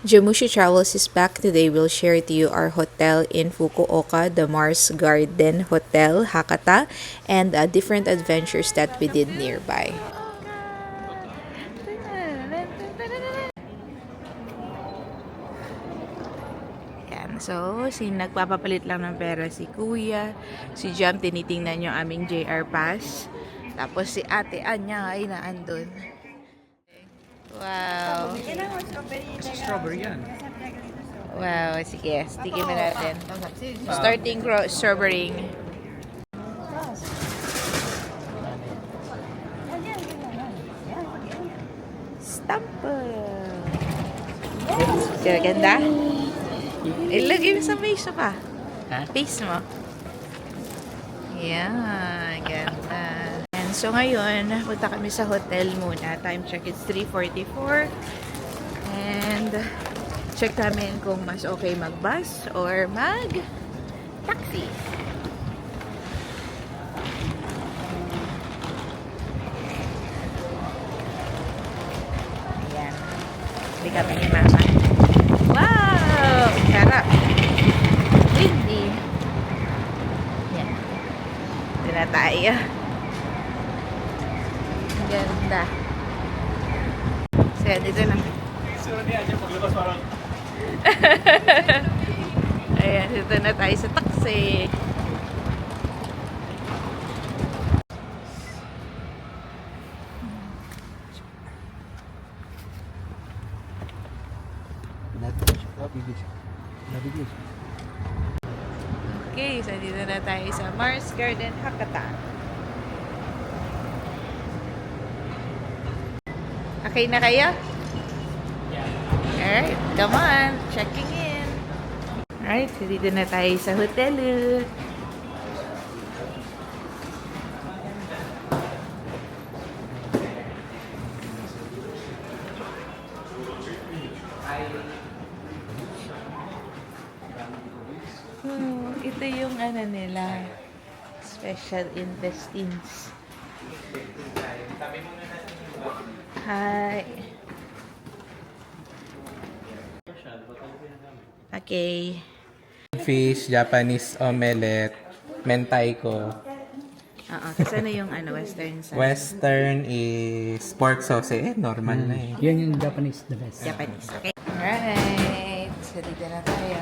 Jamushi Travels is back. Today we'll share to you our hotel in Fukuoka, the Mars Garden Hotel, Hakata, and different adventures that we did nearby. Yan. So, nagpapapalit lang ng pera si Kuya. Si Jam, tinitingnan yung aming JR Pass. Tapos si Ate Anya ay naandun. Wow. Strawberry yan. Wow, sige. Stigin mo natin. Starting strawberry. Stample. Sige, ganda. Ilagay mo sa face mo pa. Face mo. Yan, ganda. And so ngayon, punta kami sa hotel muna. Time check is 3:44. And check namin kung mas okay mag-bus or mag-taxi. Ayan. Hindi kami ni Mama. Wow! Sarap! Windy! Yan. Ito na tayo. Ang ganda. So, dito na. Ayan, dito na tayo sa taxi. Okay, so dito na tayo sa Mars Garden, Hakata. Okay na kayo? Alright, come on. Checking in. Alright, so dito na tayo sa hotel. Ito yung ano nila. Special intestines. Hi. Okay. Fish, Japanese omelette, mentaiko. Kasi ano yung western side? Western is pork sauce. Normal na eh. Yan yung Japanese, the best. Japanese. Okay. Alright. So, dito na tayo.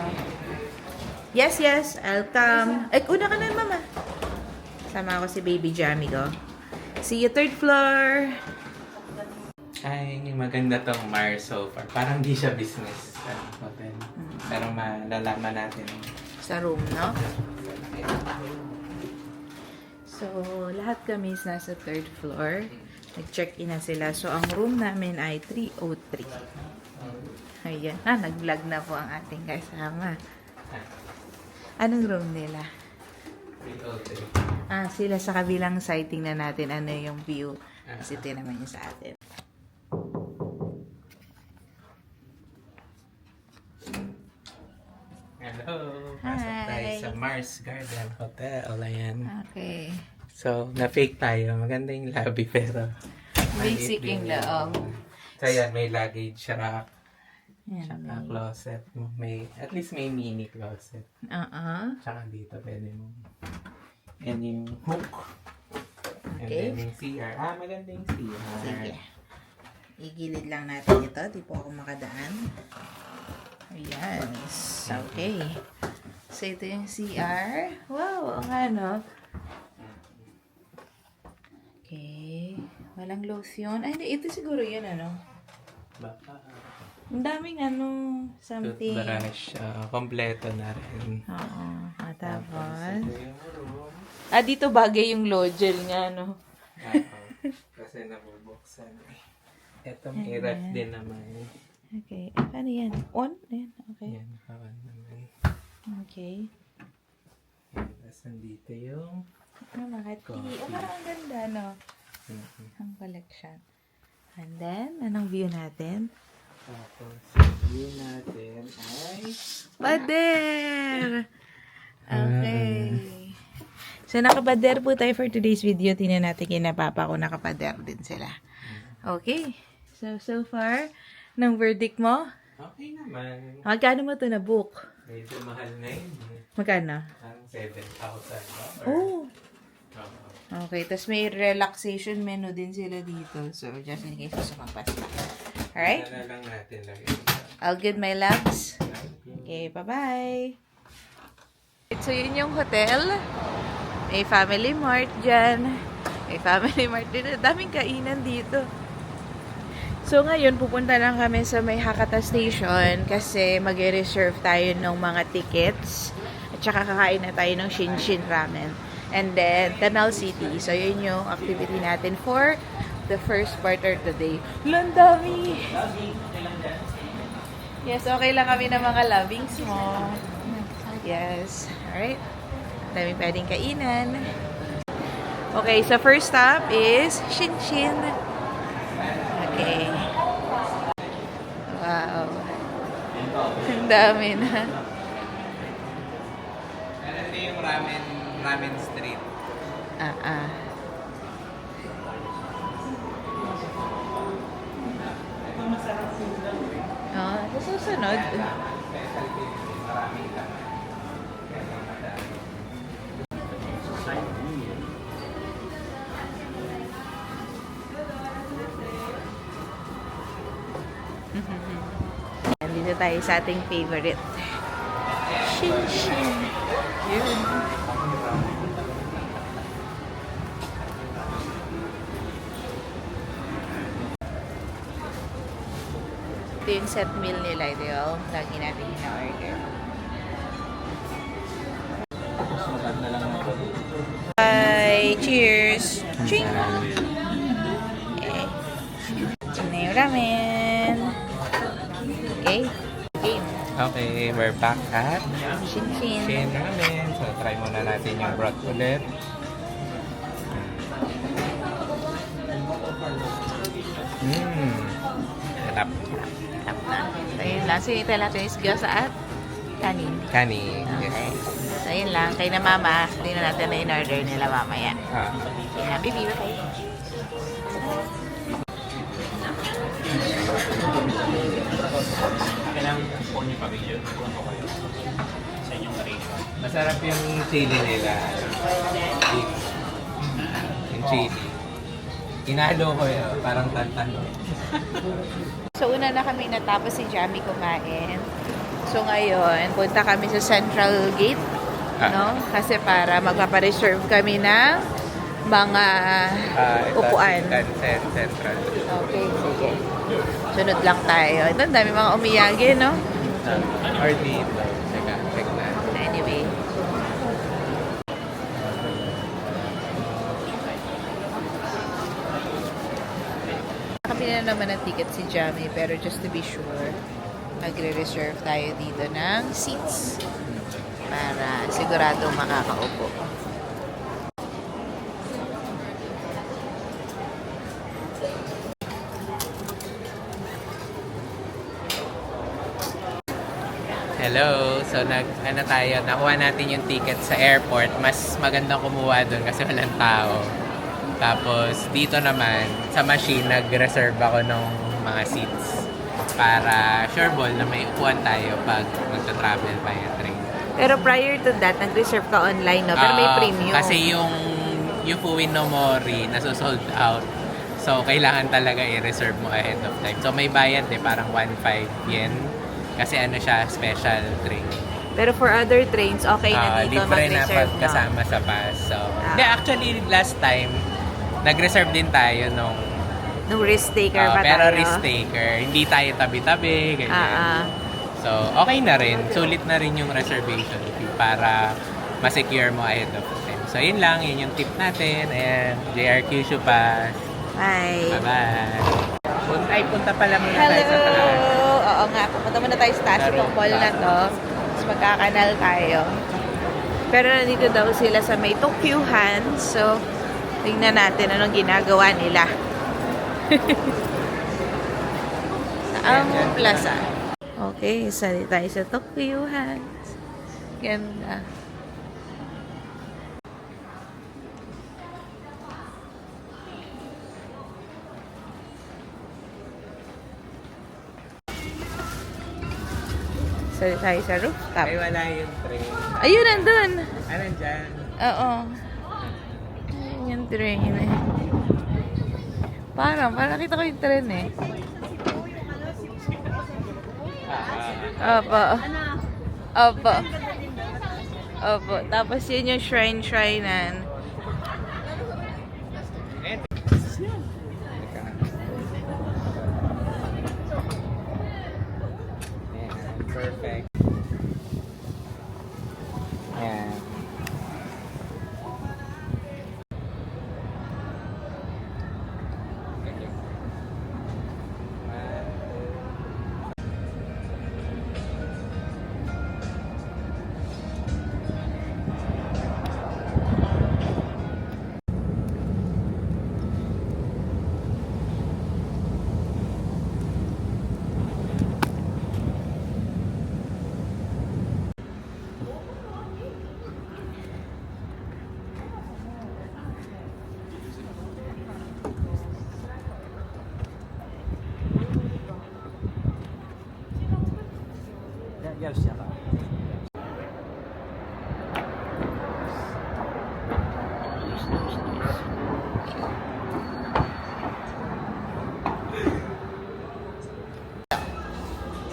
Yes, yes. I'll come. Una ka na, Mama. Sama ako si Baby Jammy ko. See you third floor. Ay, maganda tong Mars so far. Parang di siya business hotel. Pero malalaman natin. Sa room, no? So, lahat kami is nasa third floor. Nag-check-in na sila. So, ang room namin ay 303. Ayan. Nag-vlog na po ang ating kasama. Anong room nila? 303. Sila sa kabilang side. Tingnan natin ano yung view. Kasi ito naman yung sa atin. Hello! Pasok tayo sa Mars Garden Hotel. Ayan. Okay. So, na-fake tayo. Maganda yung lobby pero Basic yung loob. So, yan. May luggage rack. Yan. Tsaka closet. At least may mini closet. Tsaka dito pwede mo. Yan yung hook. And Okay. then yung CR. Maganda yung CR. Sige. Igilid lang natin ito. Di po ako makadaan. Ayan. Okay. So, ito yung CR. Wow, ang ano. Okay. Walang lotion. Ay, hindi. Ito siguro yan, ano. Baka. Ang daming, something. Toothbrush. Kompleto na rin. Oo. Tapos. Ito yung room. Dito bagay yung logel nga, no. Kasi nabubuksan. Ito may ref din naman. Okay. Ano yan? On? Ayan. Okay. Yan, kawan naman. Okay. Yan, tapos nandito yung Makati. Parang ang ganda, no? Ang collection. And then, anong view natin? tapos yung view natin ay Pader! Okay. So, nakapader po tayo for today's video. Tingnan natin kina Papa kung nakapader din sila. Okay. So far, ng verdict mo? Okay naman. Magkano mo ito na-book? Medyo mahal na yun. Magkano? Ang $7,000. Oh! Oo. Okay, tapos may relaxation menu din sila dito. So, just in case gusto kang pasta. Alright? Wala lang natin lang. All good, my loves? Okay, bye-bye! So, yun yung hotel. May family mart dyan. May family mart din. Daming kainan dito. So, ngayon, pupunta lang kami sa may Hakata Station kasi mag-reserve tayo ng mga tickets. At saka kakain na tayo ng Shinshin Ramen. And then, Canal City. So, yun yung activity natin for the first part of the day. Landami! Yes, okay lang kami ng mga lovings mo. Yes. Alright. Dami pwedeng kainan. Okay, so first stop is Shinshin. Okay. Wow. Ang dami na. Ito yung ramen street. Ito masarap sila. Oh, ito susunod. Specialty din. Maraming laman. Dito tayo sa ating favorite. Shinshin. Yun. Ito yung set meal nila. Ito yung lagi natin in-order. Bye! Cheers! Ching! Okay. Ito na yung ramen. Okay. Game. Okay, we're back at Shinshin. Shin Ramen. So, try muna natin yung broth ulit. Sarap. Tap na. So, yun lang. Sinita natin is gyoza at kanin. Kanin. Yes. Okay. So, yun lang. Kay na mama, tingnan natin na in-order nila mamaya. Ah. Okay na, baby. Okay. Masarap yung chili nila. Yung chili. Inalo ko yun. Parang tantan. So, una na kami natapos si Jamie kumain. So, ngayon, punta kami sa Central Gate. No? Kasi para magpapareserve kami ng mga upuan. Central. Okay, sige. Sunod lang tayo. Ito, ang dami mga umiyagi, no? Or dito. Teka, check na. Anyway. Kami na naman ng ticket si Jamie, pero just to be sure, magre-reserve tayo dito ng seats para siguradong makakaupo. Hello. So nakuha natin yung ticket sa airport. Mas magandang kumuha doon kasi walang tao. Tapos dito naman sa machine nag-reserve ako ng mga seats para sure ball na may upuan tayo pag magta-travel pa yung train. Pero prior to that, nag-reserve ka online, no? Pero may premium. Kasi yung Fuin no Mori nasa-sold out. So kailangan talaga i-reserve mo ahead of time. So may bayad parang 1.5 yen. Kasi ano siya, special train. Pero for other trains, okay na dito libre na mag-reserve, pag kasama sa pass. So, Ah. actually, last time, nag-reserve din tayo nung Nung risk taker pa pero tayo. risk taker. Hindi tayo tabi-tabi, ganyan. So, okay na rin. Sulit na rin yung reservation fee para ma-secure mo ahead of time. So, yun lang. Yun yung tip natin. Ayan, JRQ Shoe Pass. Bye. Bye-bye. Punta pala muna Hello! tayo sa taas. Oo nga, pupunta muna tayo sa taas itong mall na to. Tapos magkakanal tayo. Pero nandito daw sila sa may Tokyuhan. So, tingnan natin anong ginagawa nila. Sa Amo Plaza. Okay, sali tayo sa Tokyuhan. Ganda. tayo sa rooftop. Ay, wala yung train. Ayun, nandun. Ah, nandyan. Oo. Ayun yung train eh. Parang nakita ko yung train eh. Opo. Opo. Opo. Tapos yun yung shrine-shrinean. Perfect. Ayan.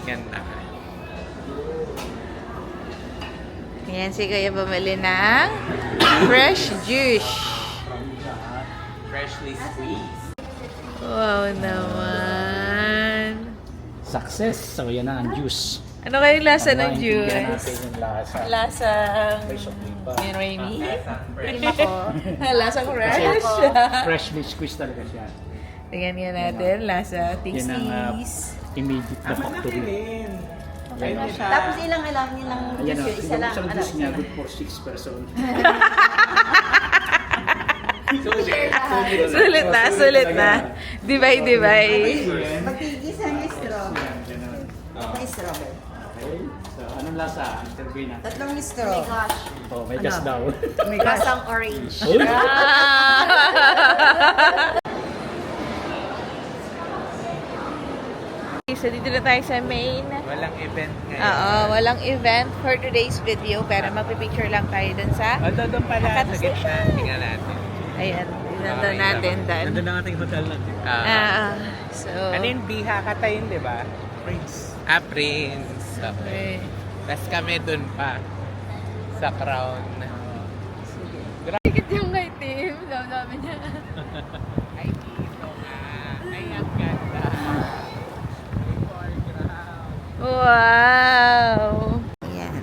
Ganda. Ayan, si Kuya bumili ng fresh juice. Freshly squeezed. Wow naman. Success! So, yan na ang juice. Ano kayong lasa ng Maintindihan juice? natin yung lasa. Lasang... May sukli pa. Yan, Rainy? Fresh. Lasang Kasi fresh. freshly squeezed talaga siya. Tingnan nga natin, lasa Yan ang tasties. immediate na factory. Ay, na siya. Tapos ilang Ayan o, juice yun? Isa lang. isang juice niya, good for 6 person. Sulit na. Divide. Magtigis ang straw. May straw. Okay, so anong lasa? Interview na. Tatlong straw. Oh my gosh. Oh, may gas daw. May gasang orange. Uy! So, dito na tayo sa main. Walang event ngayon. Oo, walang event for today's video, pero magpipicture lang tayo dun sa... Doon pala sa Akata gitna. Station. Tingnan natin. Ayan, nandun natin doon. Nandun ang ating hotel natin. So... Ano yung Biha Katayin, di ba? Prince. Prince. Okay. Okay. Tapos kami dun pa. Sa Crown. Tikit yung kay Tim. Dami niya. Ay, dito nga. Ay, ang ganda. Wow! Ayan.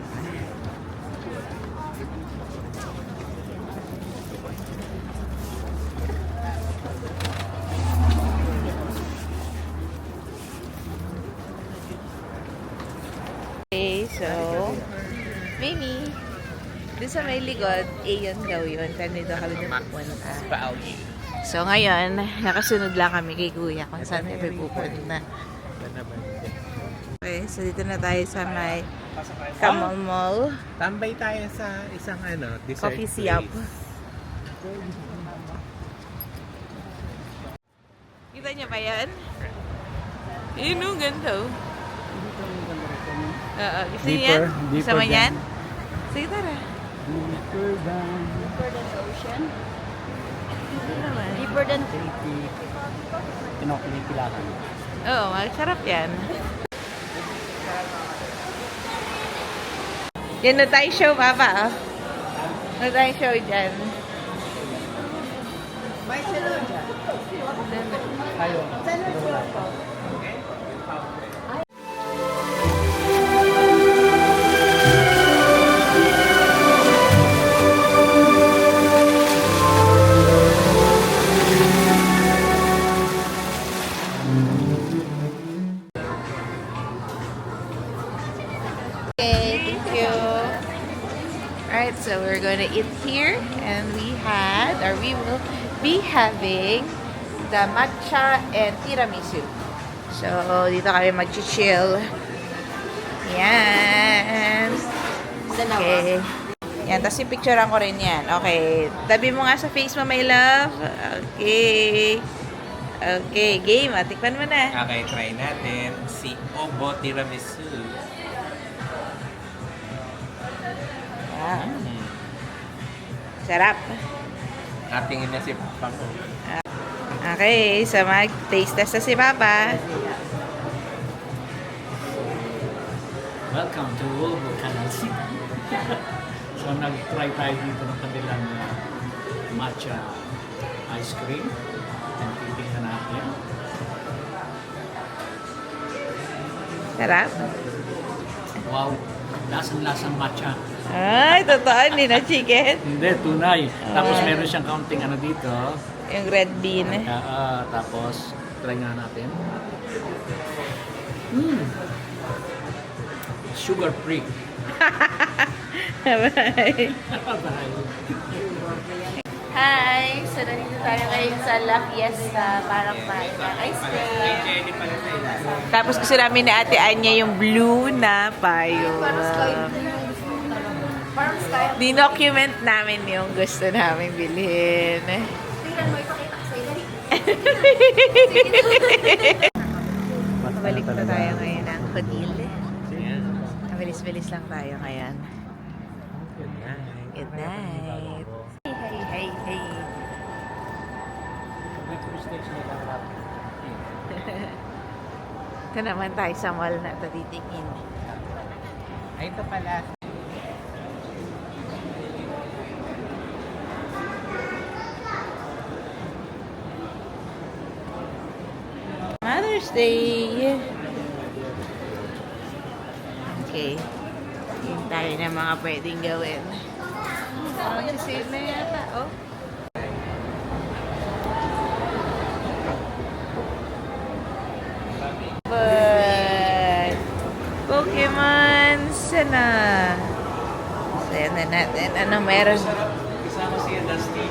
Okay, so, Mimi, doon sa may likod, yun daw yun. Kaya dito kami pupunta. Value. So, ngayon, nakasunod lang kami kay Kuya kung saan kami pupunta. Okay, so dito na tayo sa may Kamal Mall. Tambay tayo sa isang dessert Coffee place. shop. Kita niyo ba yan? Yun, ang ganda oh. Oo, gusto niyo yan? Deeper Gusto mo than- yan? Sige, tara. Deeper than Deeper than the ocean. Ito naman. Deeper than... Kinokinikilakan. Oo, masarap yan. Yan na tayo show, Papa. Na tayo show dyan. Barcelona. Tayo. Saan ang straw ko? Okay, thank you. Alright, so we're gonna eat here and we will be having the matcha and tiramisu. So, dito kami mag-chill. Yan. Okay. Yan, tapos picturean ko rin yan. Okay. Tabi mo nga sa face mo, my love. Okay. Okay, game. Tikman mo na. Okay, try natin si Obo Tiramisu. Sarap. Ating na si Paco. Okay, so mag-taste test na si Papa. Welcome to Volvo Canal City. So nag-try tayo dito ng kanilang matcha ice cream. And titingnan natin. Sarap. Wow, lasang-lasang matcha. Ay, totoo, hindi na chicken. Hindi, tunay. Tapos meron siyang counting ano dito. Yung red bean. Tapos, try nga natin. Sugar free. Bye. Hi! So, nandito tayo ngayon sa La Fiesta para kumain ng ice cream. Tapos gusto namin na Ate Anya yung blue na payo. Parang sky blue. Parang sky blue. Dinocument namin yung gusto namin bilhin. Tingnan mo, ipakita ko sa'yo. Balik na tayo ngayon ng Hodil. Ayan. Bilis-bilis lang tayo ngayon. Good night. Good night. Hey, hey, hey. Ito naman tayo sa mall na ito titingin. Ay, ito pala. Mother's Day! Okay. Yun tayo na mga pwedeng gawin. Mag-save na yata, oh. But, Pokemon sana. So, yan na natin. Ano meron? Kasama siya Dusty.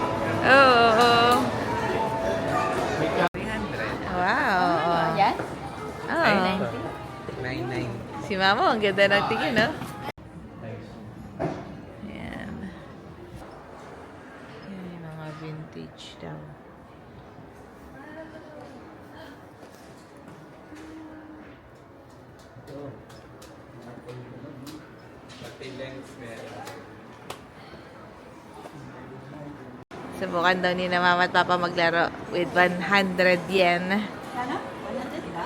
Oo. 300. Wow. Yan? Oh. 990. Si Mama, ang ganda ng tingin, no? Ayan. Yan yung mga vintage daw. Pati lens meron. Subukan daw ni na Mama at Papa maglaro with 100 yen. Ano? 100, diba?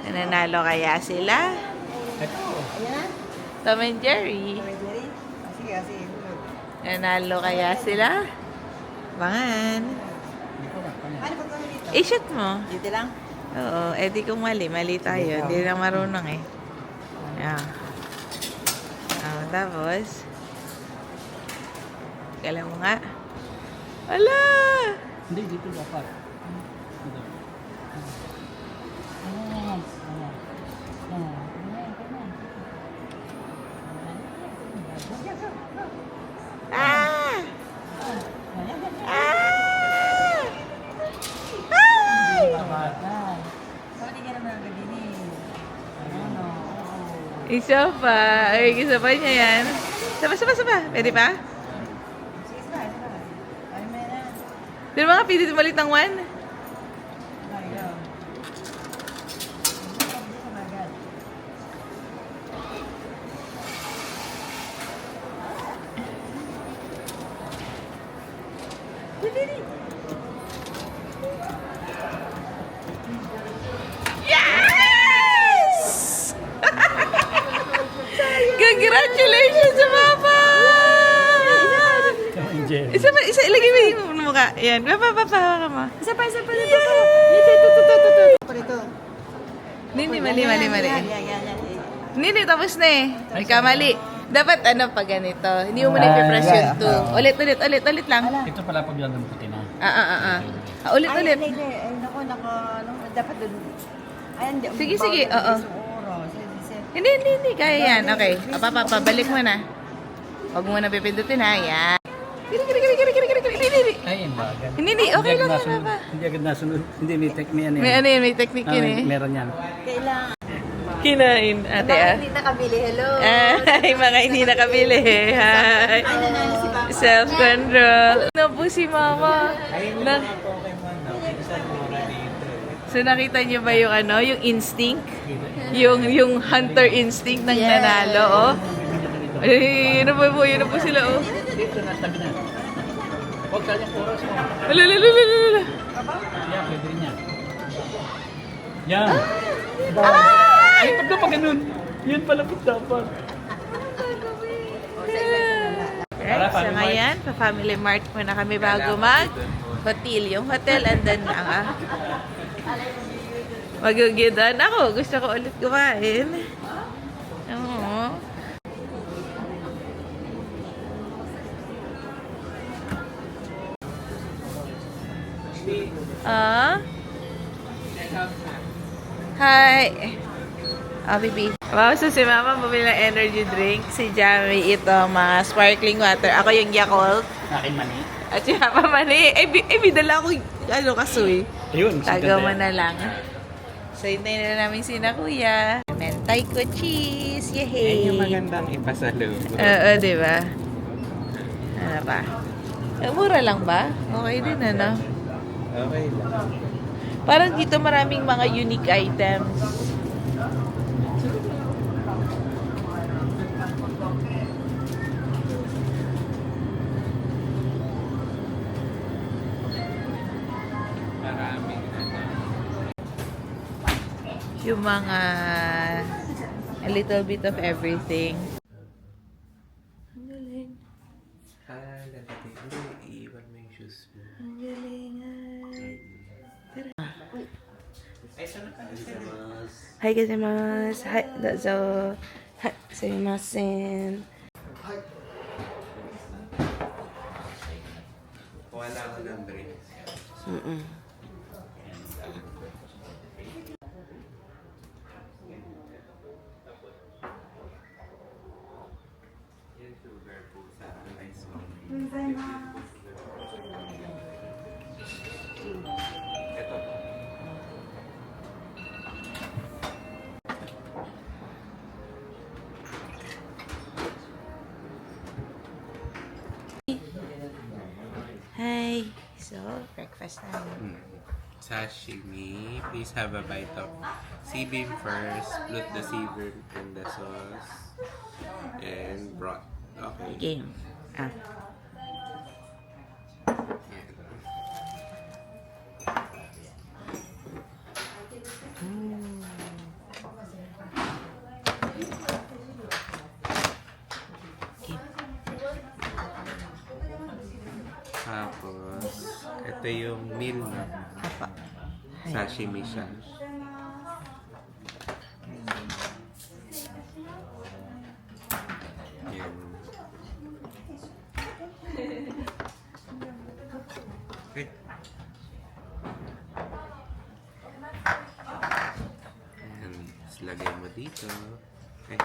Nanalo kaya sila? Ito. Ayan. Tom and Jerry. Sige, sige. Nanalo kaya sila? Bangan. Ano ba kami dito? I-shot mo. Dito lang? Oo, eh di kung mali. Mali tayo. Hindi lang marunong eh. Ayan. Tapos, kala mo nga. Ala! Hindi, dito dapat. Dito. Ah! Ah! Ay! Isa pa. Ay, isa pa niya yan. Saba. Pwede pa? Pero mga pwede malit ng 1? Yes! Congratulations, Papa! Isa pa, ilagay mo yung mukha. Yan. Papa, hawakan mo. Isa pa. Ito. Ito. Hindi, mali. Yan. Hindi, tapos na eh. Ikaw mali. Dapat pa ganito. Hindi mo muna i-press yung 2. Ulit lang. Ito pala pag yan ng puti na. Ulit. Ay, nako, dapat dun. Ay, hindi. Sige, oo. Hindi. Kaya yan. Okay. Papa, balik mo na. Huwag mo na pipindutin ha. Yan. Kiri. Ay, bagay. Hindi. Okay lang yan, Papa. Hindi agad nasunod. Hindi, may technique yan. May ano yun, may technique yun eh. Meron yan. Kailangan. Kinain, ate Baka ah. hindi nakabili. Hello. Ay, mga hindi nakabili. Hi. Ay, nanalo si Papa. Self-control. Ano po si Mama? So nakita niyo ba yung yung instinct? Yung hunter instinct ng nanalo, oh. Ay, yun na po sila, oh. Dito na, tabi na. Huwag ka niyang oras mo. Alala. Yan, pwede rin yan. Yan. Ay, pag na pa ganun. Yan pala po dapat. Alright, so ngayon, pa-Family Mart muna kami bago mag-hotel. Yung hotel, andan na ah. Magugidan ako. Gusto ko ulit kumain. Oo. Ah? Hi! Oh, baby. Wow, so si Mama bumili ng energy drink. Si Jamie ito, mga sparkling water. Ako yung Yakult. Akin mani. At si Papa Mani. Bidala ko kasoy. Ayun. Taga mo na lang. So, hintayin na namin si na Kuya. Mentay ko cheese. Yehey! Yan yung magandang ipasalubong. Oo, di ba? Ano pa? Mura lang ba? Okay din, ano? Okay lang. Parang dito maraming mga unique items. Maraming Yung mga a little bit of everything. Ang galing. lalaki. Hindi, iiwan mo yung shoes mo. Ang galing. Ay, saan ka? Hi, gozaimasu. Hi, dozo. Hi, sumimasen. Wala ko ng drinks. Yan, sugar po sa ice cream. Ito po. Hi. So, breakfast time. Sashimi. Please have a bite of sea bean first. Split the sea bean in the sauce. And broth. Okay. Game. Ah. Tapos, ito yung meal na. Apa. Hi. Sashimi siya. Yan. Okay. Yan. Tapos lagay mo dito. Okay.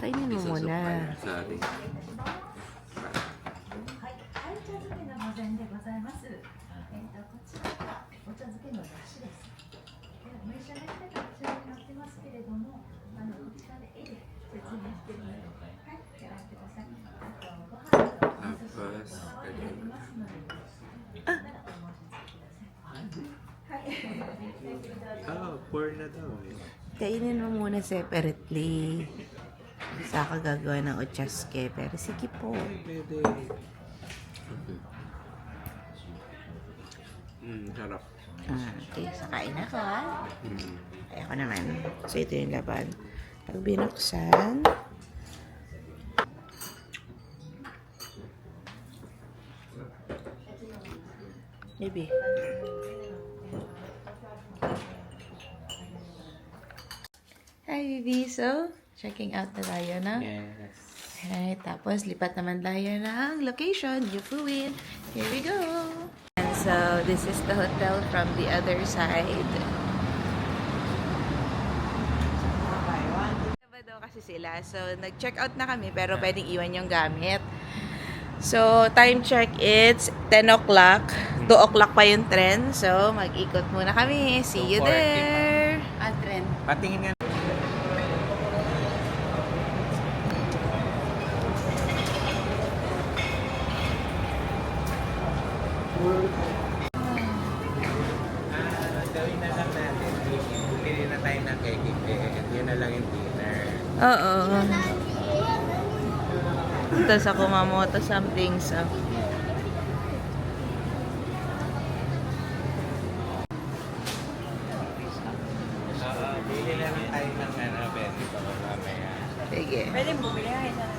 Kainin mo muna. Sorry. Tapos, pour na daw eh. Kainin mo muna separately. Saka gagawa ng ochaske. Pero sige po. Pwede. Sarap. Okay, so kain ako ha. Mm. Ay, ako naman. So, ito yung laban. Pag binuksan, maybe. Hi, Vivi. So, checking out na tayo, no? Yes. Alright, tapos lipat naman tayo ng location, Yufuin. Here we go! And so, this is the hotel from the other side. Diba daw kasi sila? So, nag-check out na kami pero pwedeng iwan yung gamit. So, time check, it's 10 o'clock. 2 o'clock pa yung tren. So, mag-ikot muna kami. See you 2:40 there! Tren. Patingin nga. Gawin na lang natin. Bili na tayo ng cake. Yun na lang yung dinner. Oo. Ito sa Kumamoto something so. Bili namin tayo ng Ben. Ito mamaya. Sige. Pwede bumili nga isa na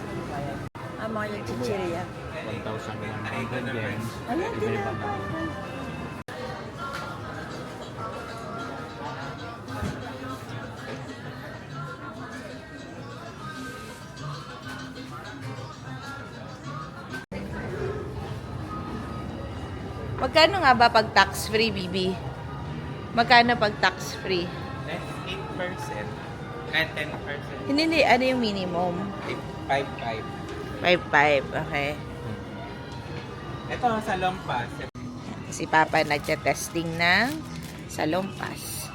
ang mga chichirya. 1,100 yen. Iba-iba na. Magkano nga ba pag tax-free, Bibi? Magkano pag tax-free? Less 8%. 10%. Hindi, ano yung minimum? 5.5. 5.5, okay. Ito sa Lompas. Si Papa nagte-testing ng salompas.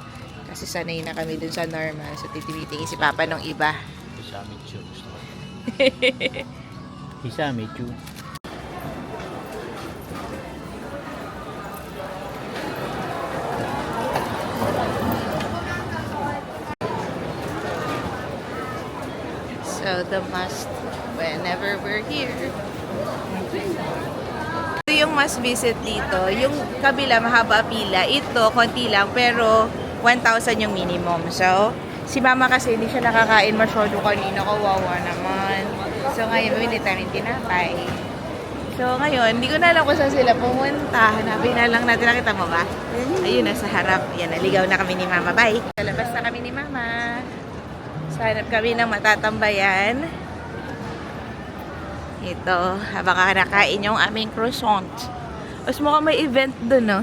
Kasi sanay na kami dun sa normal. So, titimitingin si Papa nung iba. Hisamitsu. Gusto ko. Hisamitsu. So, the must whenever we're here. Ito yung must visit dito. Yung kabila, mahaba pila. Ito, konti lang. Pero, 1,000 yung minimum. So, si Mama kasi hindi siya nakakain masyado kanina. Kawawa naman. So, ngayon, bumili tayo ng tinapay. So, ngayon, hindi ko na alam kung saan sila pumunta. Hanapin na lang natin. Nakita mo ba? Ayun, nasa harap. Yan, naligaw na kami ni Mama. Bye! Lalabas na kami ni Mama. Hanap kami ng matatambayan. Ito, habang kinakain yung aming croissant. Mas mukhang may event dun, no?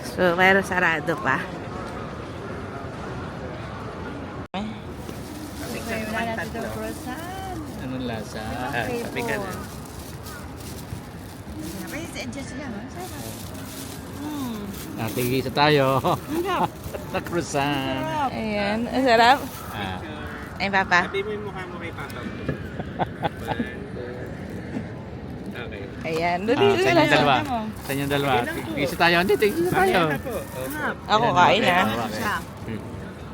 So, pero sarado pa. Anong lasa? Sabi ka na. Natigisa tayo. Na croissant. Ayan, ang sarap. Ah. Ay, Papa. Sabi mo yung mukha mo kay Papa. Okay. Ayan, Ah, dali sa inyong dalawa. Sa inyong dalawa. Tigisa tayo. Hindi, tigisa tayo. Ako kain, ha?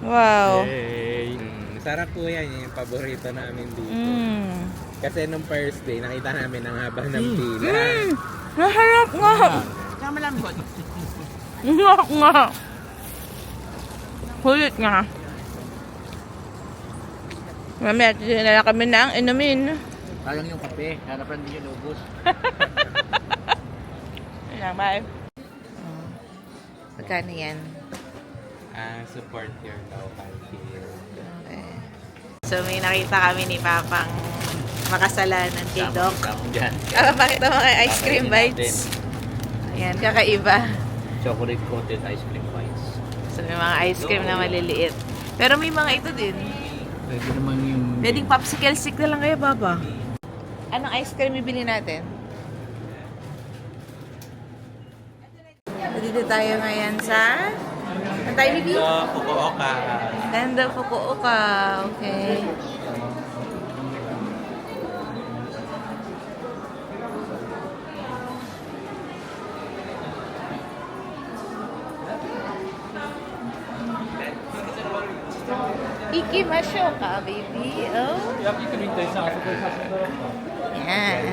Wow. Yay. Masarap po yan. Yan yung paborito namin dito. Mm. Kasi nung first day, nakita namin ang haba ng pila. Masarap nga. Saka malambot. Masarap nga. Kulit nga. Mamaya, na kami ng inumin. Sayang yung kape. Hanapan din yung ubos. Ayan, bye. Magkano yan? Support your local beer. Okay. So, may nakita kami ni Papang makasalanan kay Doc. Diyan. Pakita mo kay ice cream bites. Ayan, kakaiba. Chocolate coated ice cream bites. So, may mga ice cream na maliliit. Pero may mga ito din. Pwede naman yung... Pwedeng popsicle stick na lang kayo, Papa. Anong ice cream ibili natin? Dito tayo ngayon sa... Saan tayo, Bibi? Fukuoka. Nando Fukuoka. Okay. Ikimashou ka, baby. Oh. Yan.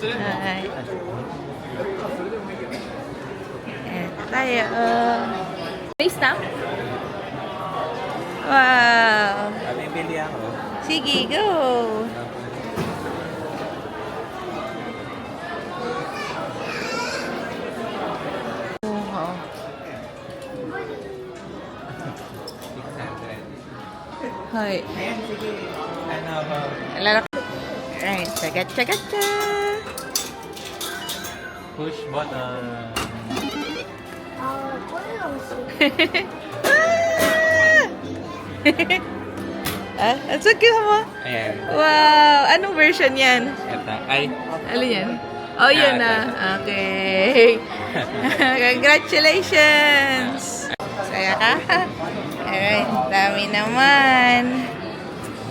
Hi. Ayan tayo. May stamp? Wow. Bibili ako. Sige, go. Oo. 600. はい。 Ayan, sige. Ano, Lalak. Alright, chaga-chaga-cha. Push button. Ang so cute mo. ayan. Wow! Anong version yan? Ito. Ay, Ano yan? Oh, yun na. Okay. Congratulations! Saya ka? Alright, dami naman.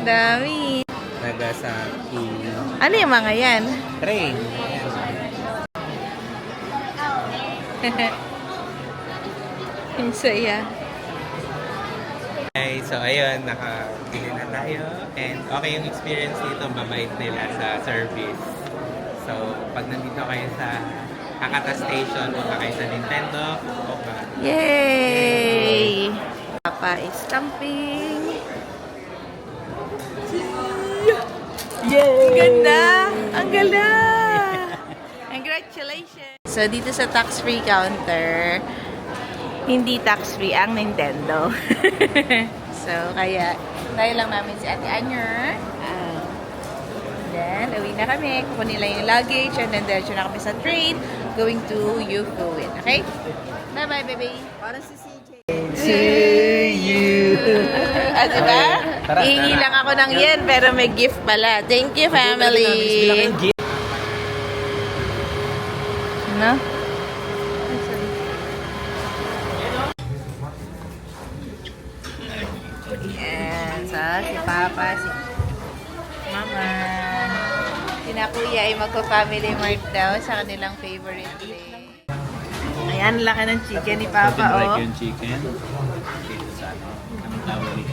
Dami. Nagasaki. Ano yung mga yan? Train. Ang saya. Okay, so ayun, nakabili na tayo. And okay yung experience dito, mabait nila sa service. So, pag nandito kayo sa Hakata Station, punta kayo sa Nintendo, okay. Yay! Papa is stamping. Yay! Ang ganda! Ang ganda! Congratulations! So, dito sa tax-free counter, hindi tax-free ang Nintendo. So, kaya, tayo lang namin si Ate Anyer. Then, uwi na kami. Kukunin lang yung luggage. And then, diretso na kami sa train. Going to Yufuin. Okay? Bye-bye, baby. Para si CJ. Diba? Ihingi lang ako ng yen, pero may gift pala. Thank you, family. No? Yan. So, si Papa, si Mama. Sina Kuya ay magpa-family mart daw sa kanilang favorite day. Ayan, laki ng chicken ni Papa, oh. yung chicken. Dito sa anong tawag dito?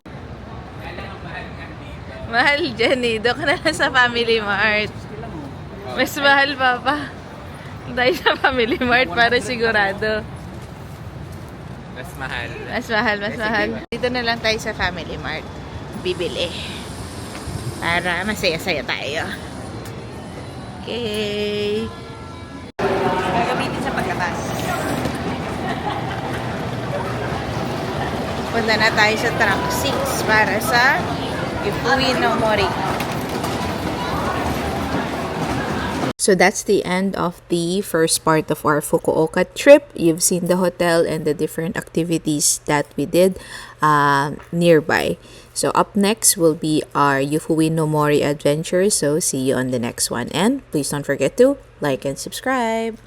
Mahal dyan eh. Doon ka na lang sa Family Mart. Mas mahal, Papa. Dahil sa Family Mart para sigurado. Mas mahal. Mas mahal, mas mahal. Dito na lang tayo sa Family Mart. Bibili. Para masaya-saya tayo. Okay. Gamitin sa pagkatas. Punta na tayo sa Trunk 6 para sa Yufuin no Mori. So that's the end of the first part of our Fukuoka trip. You've seen the hotel and the different activities that we did nearby. So up next will be our Yufuin no Mori adventure. So see you on the next one. And please don't forget to like and subscribe.